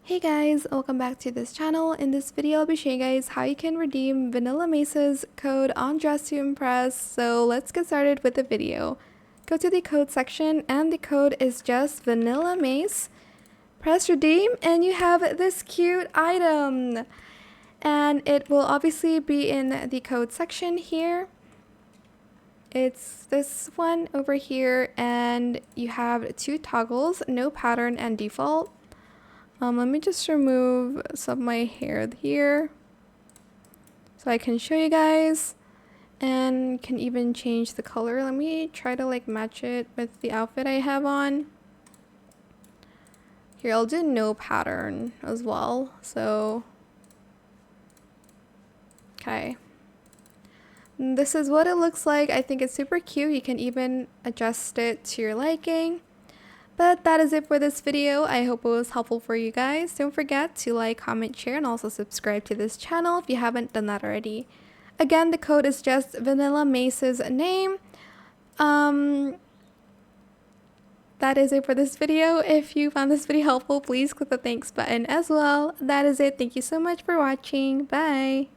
Hey guys, welcome back to this channel. In this video, I'll be showing you guys how you can redeem Vanillamace's code on Dress to Impress. So let's get started with the video. Go to the code section and the code is just Vanillamace. Press redeem and you have this cute item. And it will obviously be in the code section here. It's this one over here and you have two toggles, no pattern and default. Let me just remove some of my hair here so I can show you guys, and can even change the color. Let me try to match it with the outfit I have on. Here, I'll do no pattern as well. So, okay. This is what it looks like. I think it's super cute. You can even adjust it to your liking. But that is it for this video. I hope it was helpful for you guys. Don't forget to like, comment, share, and also subscribe to this channel if you haven't done that already. Again, the code is just Vanillamace's name. That is it for this video. If you found this video helpful, please click the thanks button as well. That is it. Thank you so much for watching. Bye.